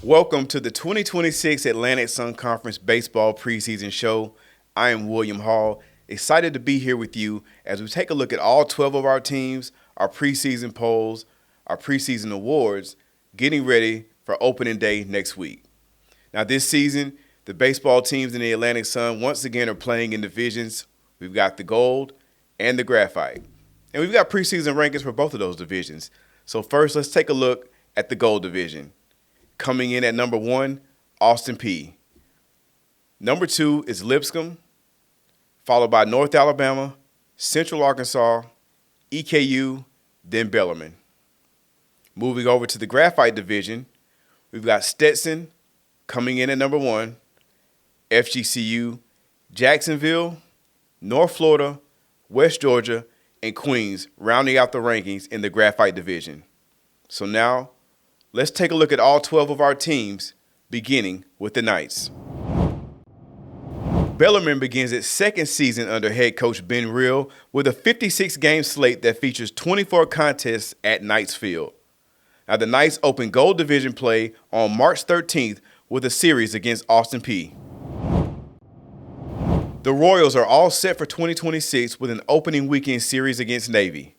Welcome to the 2026 Atlantic Sun Conference Baseball Preseason Show. I am William Hall, excited to be here with you as we take a look at all 12 of our teams, our preseason polls, our preseason awards, getting ready for opening day next week. Now this season, the baseball teams in the Atlantic Sun once again are playing in divisions. We've got the gold and the graphite. And we've got preseason rankings for both of those divisions. So first, let's take a look at the gold division. Coming in at number 1, Austin Peay. Number 2 is Lipscomb, followed by North Alabama, Central Arkansas, EKU, then Bellarmine. Moving over to the graphite division, we've got Stetson coming in at number 1, FGCU, Jacksonville, North Florida, West Georgia, and Queens rounding out the rankings in the graphite division. So now, let's take a look at all 12 of our teams, beginning with the Knights. Bellarmine begins its second season under head coach Ben Real with a 56-game slate that features 24 contests at Knights Field. Now, the Knights open Gold Division play on March 13th with a series against Austin Peay. The Royals are all set for 2026 with an opening weekend series against Navy.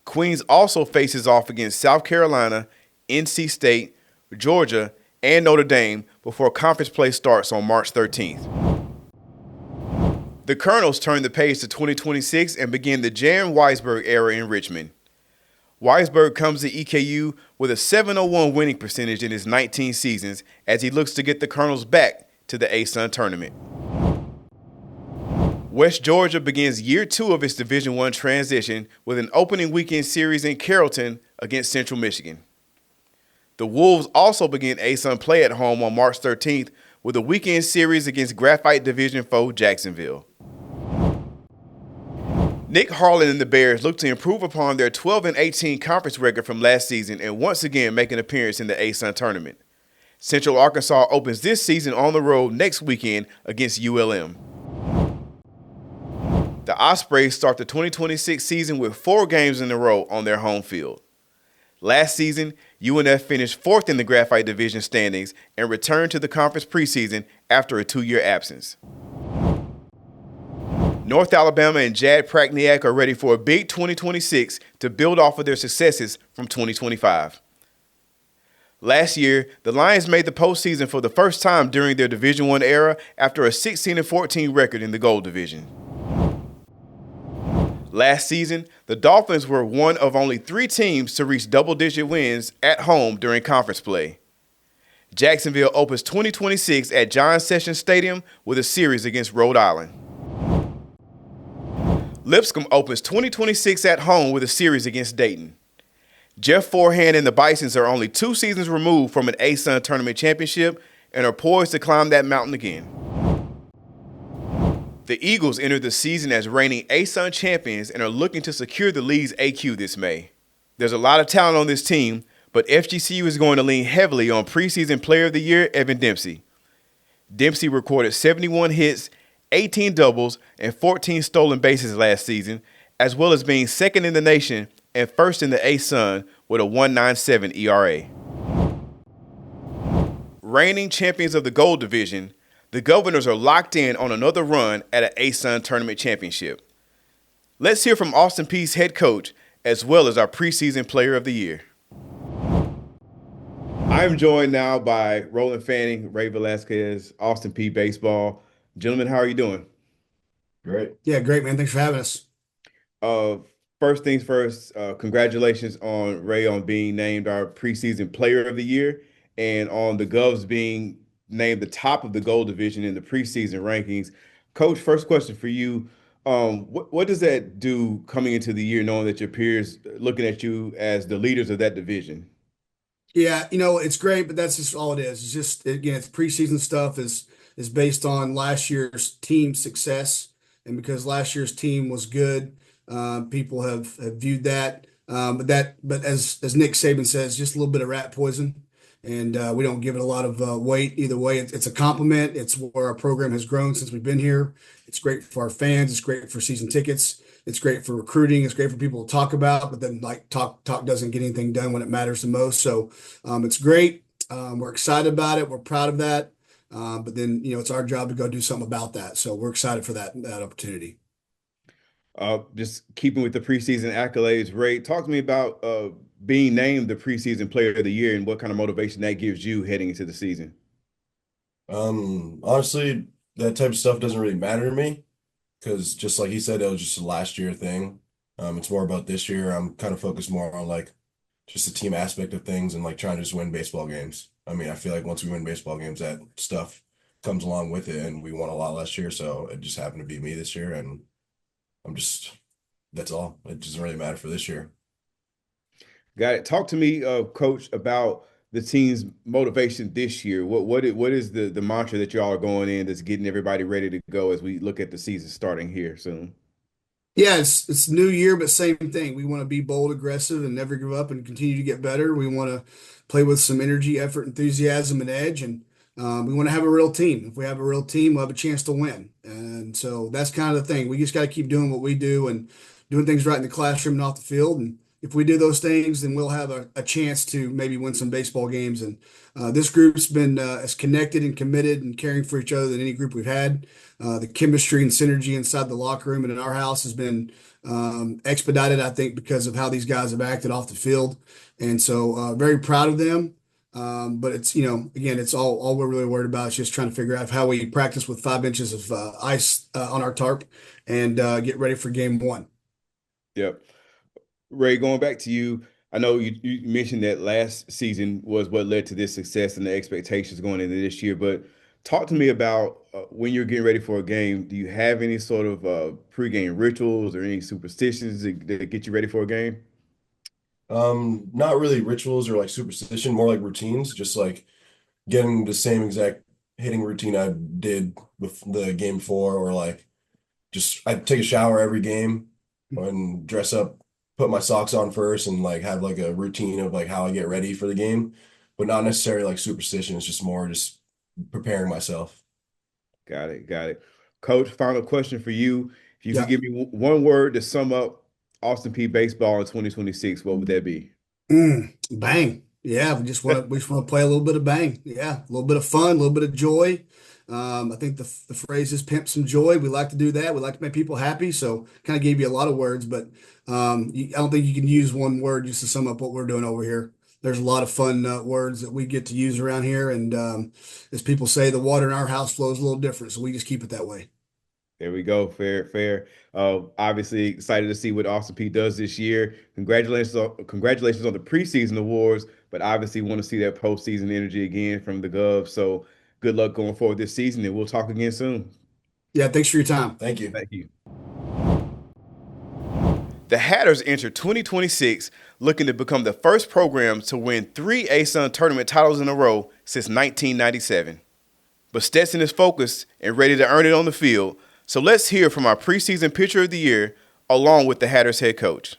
Queens also faces off against South Carolina, NC State, Georgia, and Notre Dame before conference play starts on March 13th. The Colonels turn the page to 2026 and begin the Jan Weisberg era in Richmond. Weisberg comes to EKU with a .701 winning percentage in his 19 seasons as he looks to get the Colonels back to the ASUN tournament. West Georgia begins year 2 of its Division I transition with an opening weekend series in Carrollton against Central Michigan. The Wolves also begin ASUN play at home on March 13th with a weekend series against Graphite Division foe Jacksonville. Nick Harlan and the Bears look to improve upon their 12-18 conference record from last season and once again make an appearance in the ASUN tournament. Central Arkansas opens this season on the road next weekend against ULM. The Ospreys start the 2026 season with 4 games in a row on their home field. Last season, UNF finished 4th in the Graphite Division standings and returned to the conference preseason after a 2-year absence. North Alabama and Jad Prackniak are ready for a big 2026 to build off of their successes from 2025. Last year, the Lions made the postseason for the first time during their Division I era after a 16-14 record in the Gold Division. Last season, the Dolphins were one of only 3 teams to reach double-digit wins at home during conference play. Jacksonville opens 2026 at John Sessions Stadium with a series against Rhode Island. Lipscomb opens 2026 at home with a series against Dayton. Jeff Forehand and the Bisons are only 2 seasons removed from an ASUN tournament championship and are poised to climb that mountain again. The Eagles enter the season as reigning ASUN champions and are looking to secure the league's AQ this May. There's a lot of talent on this team, but FGCU is going to lean heavily on preseason player of the year, Evan Dempsey. Dempsey recorded 71 hits, 18 doubles, and 14 stolen bases last season, as well as being second in the nation and first in the ASUN with a 1.97 ERA. Reigning champions of the Gold Division, the Governors are locked in on another run at an ASUN tournament championship. Let's hear from Austin Peay's head coach, as well as our preseason player of the year. I'm joined now by Roland Fanning, Ray Velasquez, Austin Peay Baseball. Gentlemen, how are you doing? Great. Yeah, great, man. Thanks for having us. First things first, congratulations on Ray on being named our preseason player of the year and on the Govs being named the top of the Gold Division in the preseason rankings. Coach, first question for you. What does that do coming into the year, knowing that your peers looking at you as the leaders of that division? Yeah, it's great, but that's just all it is. It's just, again, it's preseason stuff is based on last year's team success. And because last year's team was good, people have viewed that. But as Nick Saban says, just a little bit of rat poison. And we don't give it a lot of weight either way. It's a compliment. It's where our program has grown since we've been here. It's great for our fans. It's great for season tickets. It's great for recruiting. It's great for people to talk about. But then, talk doesn't get anything done when it matters the most. So it's great. We're excited about it. We're proud of that. But then, it's our job to go do something about that. So we're excited for that opportunity. Just keeping with the preseason accolades, Ray, talk to me about being named the preseason player of the year and what kind of motivation that gives you heading into the season. Honestly, that type of stuff doesn't really matter to me because just like he said, it was just a last year thing. It's more about this year. I'm kind of focused more on like just the team aspect of things and like trying to just win baseball games. I mean, I feel like once we win baseball games, that stuff comes along with it, and we won a lot last year, so it just happened to be me this year, and I'm just that's all. It doesn't really matter for this year. Got it. Talk to me, Coach, about the team's motivation this year. What is the mantra that y'all are going in that's getting everybody ready to go as we look at the season starting here soon? Yeah, it's new year, but same thing. We want to be bold, aggressive, and never give up and continue to get better. We want to play with some energy, effort, enthusiasm, and edge, and we want to have a real team. If we have a real team, we'll have a chance to win. And so that's kind of the thing. We just got to keep doing what we do and doing things right in the classroom and off the field. And if we do those things, then we'll have a chance to maybe win some baseball games. And this group's been as connected and committed and caring for each other than any group we've had. The chemistry and synergy inside the locker room and in our house has been expedited, I think, because of how these guys have acted off the field. And so very proud of them. But it's, again, it's all we're really worried about is just trying to figure out how we practice with 5 inches of ice on our tarp and get ready for game one. Yep. Ray, going back to you, I know you mentioned that last season was what led to this success and the expectations going into this year, but talk to me about when you're getting ready for a game. Do you have any sort of pregame rituals or any superstitions that get you ready for a game? Not really rituals or like superstition, more like routines, just like getting the same exact hitting routine I did with the game before, or like just I take a shower every game and dress up, put my socks on first, and like have like a routine of like how I get ready for the game, but not necessarily like superstition. It's just more just preparing myself. Got it. Got it. Coach, final question for you. If you could Yeah. give me one word to sum up Austin P baseball in 2026, what would that be? Bang. Yeah, we just want to play a little bit of bang. Yeah, a little bit of fun, a little bit of joy. I think the phrase is pimp some joy. We like to do that. We like to make people happy. So kind of gave you a lot of words, but I don't think you can use one word just to sum up what we're doing over here. There's a lot of fun words that we get to use around here, and as people say, the water in our house flows a little different, so we just keep it that way. There we go. Fair, fair. Obviously excited to see what Austin P does this year. Congratulations on the preseason awards, but obviously want to see that postseason energy again from the Gov. So good luck going forward this season, and we'll talk again soon. Yeah, thanks for your time. Thank you. Thank you. The Hatters enter 2026 looking to become the first program to win 3 ASUN tournament titles in a row since 1997. But Stetson is focused and ready to earn it on the field. So let's hear from our preseason pitcher of the year, along with the Hatters head coach.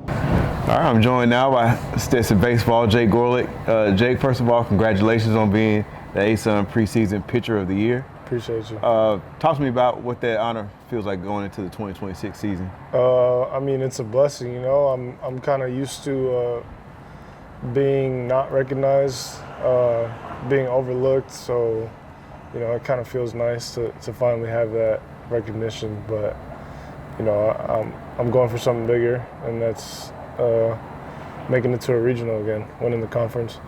All right, I'm joined now by Stetson Baseball, Jake Gorlick. Jake, first of all, congratulations on being the ASUN preseason pitcher of the year. Appreciate you. Talk to me about what that honor feels like going into the 2026 season. I mean, it's a blessing, you know. I'm kind of used to being not recognized, being overlooked. So, you know, it kind of feels nice to finally have that recognition. But, you know, I'm going for something bigger, and that's making it to a regional again, winning the conference.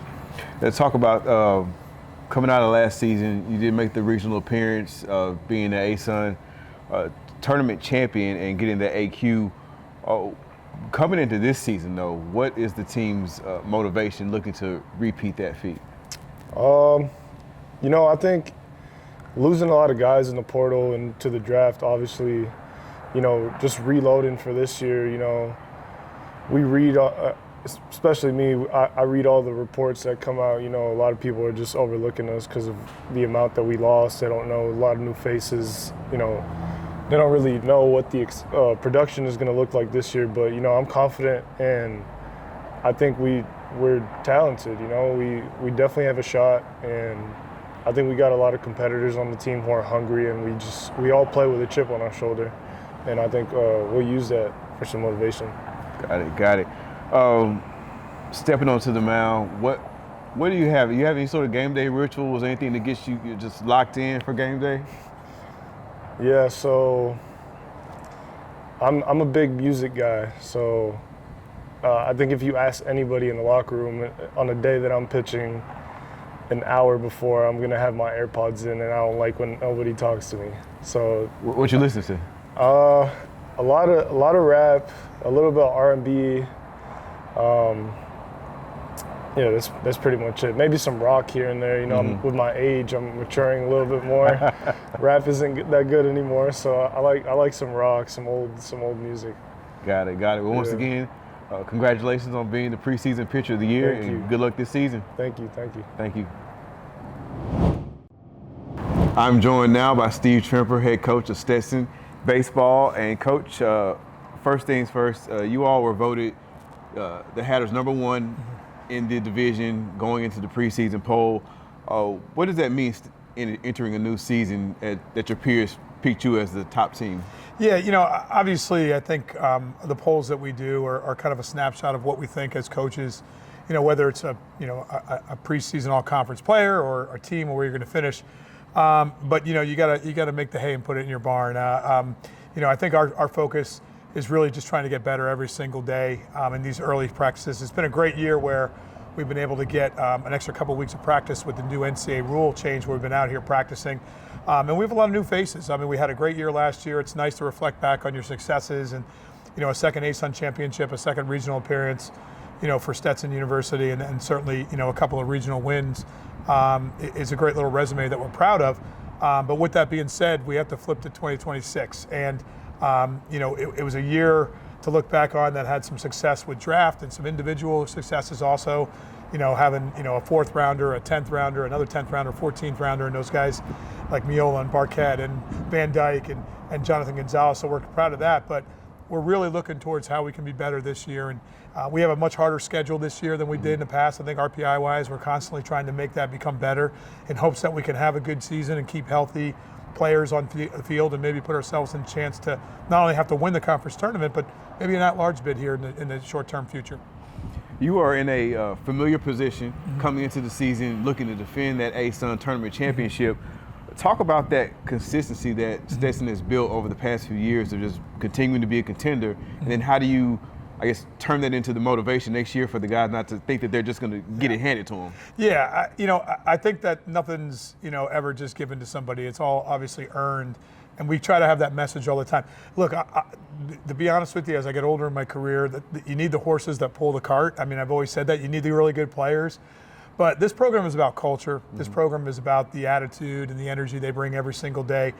Let's talk about coming out of last season. You did make the regional appearance, being the ASUN tournament champion and getting the AQ. Coming into this season, though, what is the team's motivation looking to repeat that feat? You know, I think losing a lot of guys in the portal and to the draft, obviously, you know, just reloading for this year, you know, we read, especially me, I read all the reports that come out. You know, a lot of people are just overlooking us because of the amount that we lost. They don't know a lot of new faces. You know, they don't really know what the production is going to look like this year. But, you know, I'm confident, and I think we're talented. You know, we definitely have a shot, and I think we got a lot of competitors on the team who are hungry, and we all play with a chip on our shoulder. And I think we'll use that for some motivation. Got it. Stepping onto the mound, what What do you have? You have any sort of game day rituals, anything that gets you just locked in for game day? Yeah, so I'm a big music guy. So I think if you ask anybody in the locker room on a day that I'm pitching, an hour before, I'm gonna have my AirPods in, and I don't like when nobody talks to me. So What you listen to? a lot of rap, a little bit of R&B. Yeah, that's pretty much it. Maybe some rock here and there. You know, with my age, I'm maturing a little bit more. Rap isn't that good anymore, so I like some rock, some old music. Got it. Well, once again, congratulations on being the preseason pitcher of the year, Thank you. Good luck this season. Thank you. Thank you. I'm joined now by Steve Trimper, head coach of Stetson Baseball. And Coach, first things first, you all were voted the Hatters #1 in the division going into the preseason poll. What does that mean in entering a new season that your peers picked you as the top team? Yeah, obviously I think the polls that we do are kind of a snapshot of what we think as coaches, whether it's a preseason all-conference player or a team or where you're going to finish. But you gotta make the hay and put it in your barn. I think our focus is really just trying to get better every single day in these early practices. It's been a great year where we've been able to get an extra couple of weeks of practice with the new NCAA rule change where we've been out here practicing. And we have a lot of new faces. I mean, we had a great year last year. It's nice to reflect back on your successes and, a second ASUN championship, a second regional appearance, for Stetson University, and certainly, a couple of regional wins. It's a great little resume that we're proud of. But with that being said, we have to flip to 2026. And, it was a year to look back on that had some success with draft and some individual successes also, having, a 4th rounder, a 10th rounder, another 10th rounder, 14th rounder, and those guys like Miola and Barquette and Van Dyke and Jonathan Gonzalez. So we're proud of that. But we're really looking towards how we can be better this year. And we have a much harder schedule this year than we did in the past. I think RPI-wise, we're constantly trying to make that become better in hopes that we can have a good season and keep healthy players on the field and maybe put ourselves in a chance to not only have to win the conference tournament, but maybe an at-large bid here in the short-term future. You are in a familiar position coming into the season, looking to defend that ASUN tournament championship. Talk about that consistency that Stetson has built over the past few years of just continuing to be a contender, and then how do you, turn that into the motivation next year for the guys not to think that they're just going to get it handed to them? Yeah, I think that nothing's, ever just given to somebody. It's all obviously earned, and we try to have that message all the time. Look, to be honest with you, as I get older in my career, that you need the horses that pull the cart. I mean, I've always said that. You need the really good players. But this program is about culture. This program is about the attitude and the energy they bring every single day.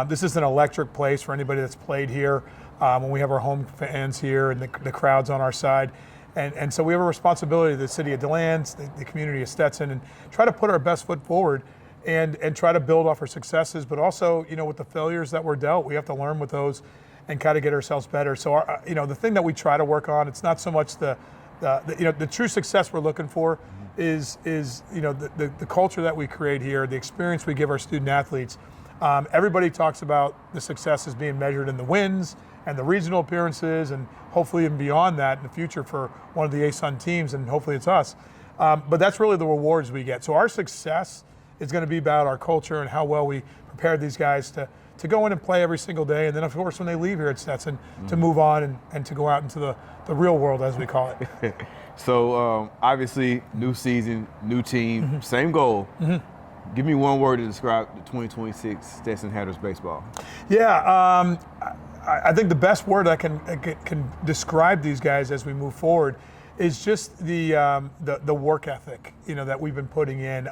This is an electric place for anybody that's played here. When we have our home fans here and the crowd's on our side. And so we have a responsibility to the city of DeLand, the community of Stetson, and try to put our best foot forward and try to build off our successes. But also, with the failures that we're dealt, we have to learn with those and kind of get ourselves better. So, the thing that we try to work on, it's not so much the true success we're looking for is the culture that we create here, the experience we give our student athletes. Everybody talks about the success as being measured in the wins and the regional appearances, and hopefully even beyond that in the future for one of the ASUN teams, and hopefully it's us. But that's really the rewards we get. So our success is going to be about our culture and how well we prepare these guys to go in and play every single day, and then of course when they leave here at Stetson to move on and to go out into the real world, as we call it. So obviously, new season, new team, same goal. Give me one word to describe the 2026 Stetson Hatters baseball. Yeah, I think the best word that can describe these guys as we move forward is just the work ethic, that we've been putting in.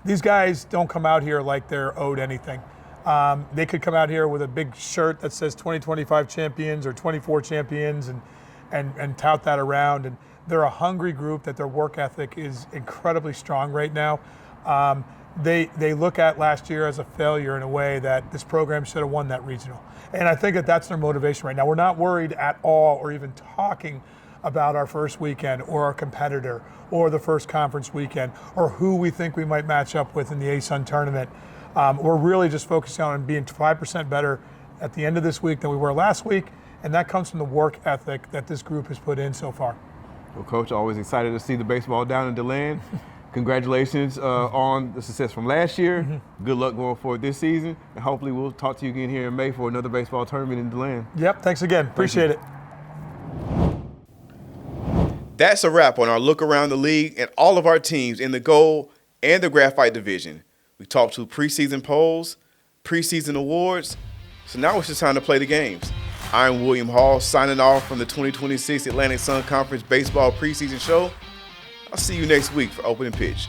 These guys don't come out here like they're owed anything. They could come out here with a big shirt that says 2025 champions or 24 champions and tout that around. And they're a hungry group, that their work ethic is incredibly strong right now. They look at last year as a failure in a way that this program should have won that regional. And I think that that's their motivation right now. We're not worried at all or even talking about our first weekend or our competitor or the first conference weekend or who we think we might match up with in the ASUN tournament. We're really just focusing on being 5% better at the end of this week than we were last week, and that comes from the work ethic that this group has put in so far. Well, Coach, always excited to see the baseball down in DeLand. congratulations on the success from last year. Good luck going forward this season. And hopefully we'll talk to you again here in May for another baseball tournament in DeLand. Yep, thanks again. Appreciate it. That's a wrap on our look around the league and all of our teams in the gold and the graphite division. We talked to preseason polls, preseason awards, so now it's just time to play the games. I'm William Hall, signing off from the 2026 Atlantic Sun Conference Baseball Preseason Show. I'll see you next week for Opening Pitch.